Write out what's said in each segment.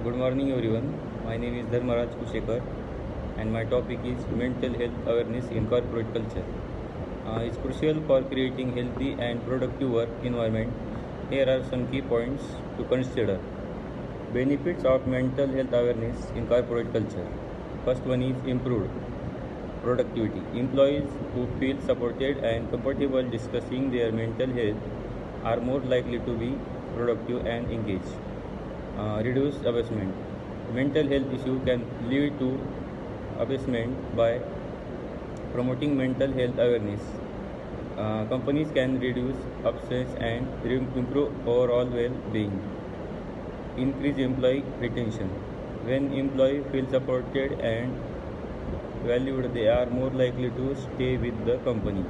Good morning, everyone. My name is Dharmaraj Kushekar, and my topic is mental health awareness in corporate culture. It's crucial for creating healthy and productive work environment. Here are some key points to consider. Benefits of mental health awareness in corporate culture. First one is improved productivity. Employees who feel supported and comfortable discussing their mental health are more likely to be productive and engaged. Reduce abasement. Mental health issue can lead to abasement by promoting mental health awareness. Companies can reduce absence and improve overall well-being. Increase employee retention. When employees feel supported and valued, they are more likely to stay with the company.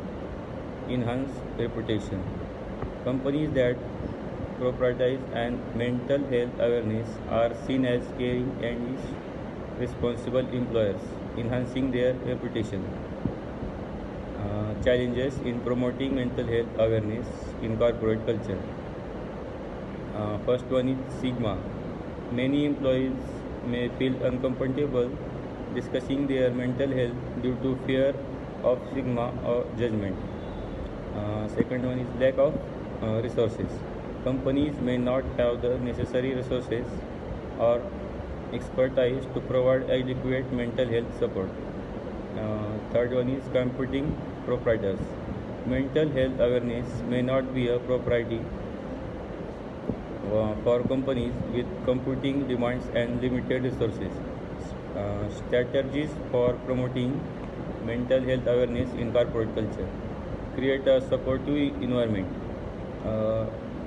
Enhance reputation. Companies that prioritize and mental health awareness are seen as caring and responsible employers, enhancing their reputation. Challenges in promoting mental health awareness in corporate culture. First one is stigma. Many employees may feel uncomfortable discussing their mental health due to fear of stigma or judgment. Second one is lack of resources. Companies may not have the necessary resources or expertise to provide adequate mental health support. Third one is competing proprietors. Mental health awareness may not be a propriety for companies with competing demands and limited resources. Strategies for promoting mental health awareness in corporate culture. Create a supportive environment.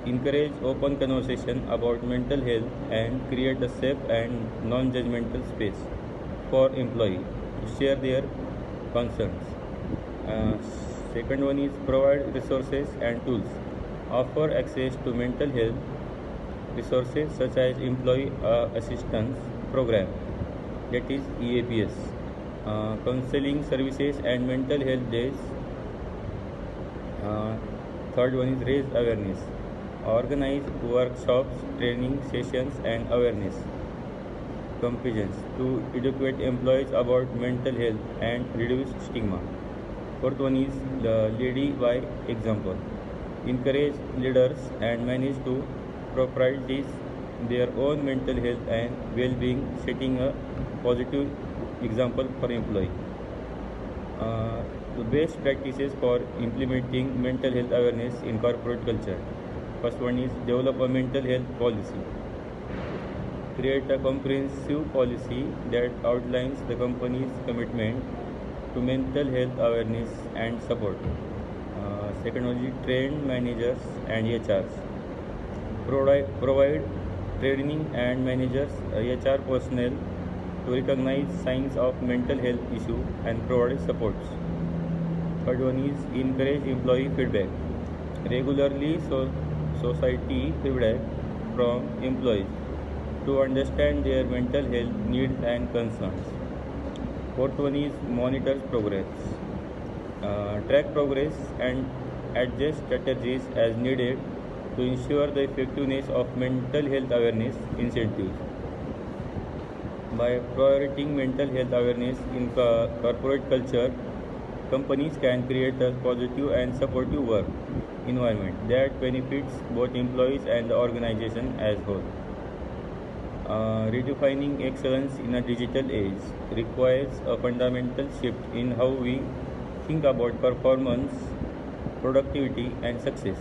Encourage open conversation about mental health and create a safe and non-judgmental space for employees to share their concerns. Second one is provide resources and tools. Offer access to mental health resources such as employee assistance program, that is EAPS, counseling services and mental health days. Third one is raise awareness. Organize workshops, training sessions and awareness campaigns to educate employees about mental health and reduce stigma. Fourth one is lead by example. Encourage leaders and manage to prioritize their own mental health and well-being, setting a positive example for employee. The best practices for implementing mental health awareness in corporate culture. First one is develop a mental health policy. Create a comprehensive policy that outlines the company's commitment to mental health awareness and support. Second one is train managers and HRs. Provide training and managers HR personnel to recognize signs of mental health issue and provide supports. Third one is encourage employee feedback. Regularly society feedback from employees to understand their mental health needs and concerns. Fourth one is monitor progress. Track progress and adjust strategies as needed to ensure the effectiveness of mental health awareness incentives. By prioritizing mental health awareness in corporate culture, companies can create a positive and supportive work environment that benefits both employees and the organization as whole. Redefining excellence in a digital age requires a fundamental shift in how we think about performance, productivity, and success.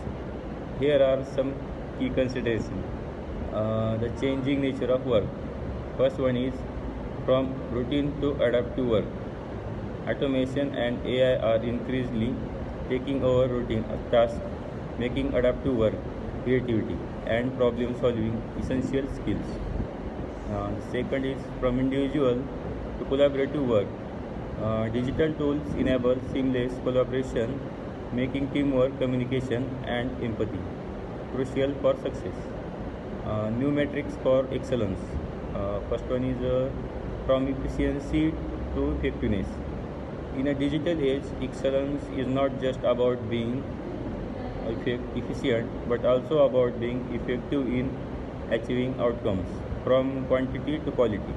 Here are some key considerations. The changing nature of work. First one is from routine to adaptive work. Automation and AI are increasingly taking over routine tasks, making adaptive work, creativity, and problem solving essential skills. Second is from individual to collaborative work. Digital tools enable seamless collaboration, making teamwork, communication, and empathy crucial for success. New metrics for excellence. First one is from efficiency to effectiveness. In a digital age, excellence is not just about being efficient but also about being effective in achieving outcomes. from quantity to quality.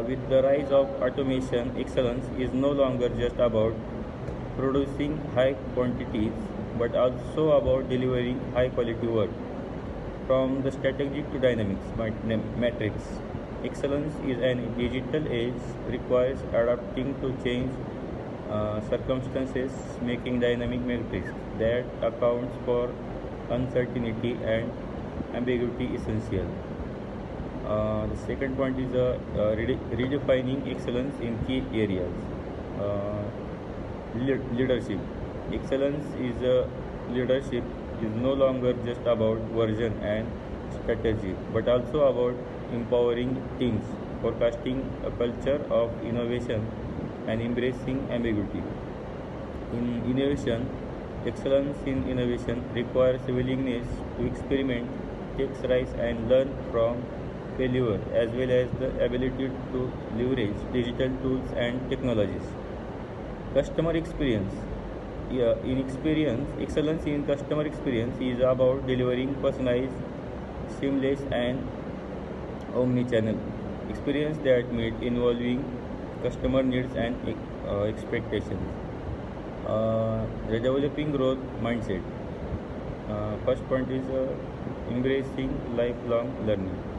With the rise of automation, excellence is no longer just about producing high quantities but also about delivering high quality work. From the strategic to dynamics matrix, excellence is an digital age requires adapting to change circumstances, making dynamic matrix that accounts for uncertainty and ambiguity essential. The second point is redefining excellence in key areas. Uh, Leadership. Excellence is leadership is no longer just about version and strategy, but also about empowering teams, forecasting a culture of innovation, and embracing ambiguity. In innovation, excellence in innovation requires a willingness to experiment, take risks, and learn from failure, as well as the ability to leverage digital tools and technologies. Customer experience. Yeah, in experience, excellence in customer experience is about delivering personalized, seamless, and omni-channel experience that meet involving customer needs and expectations. The developing growth mindset. First point is embracing lifelong learning.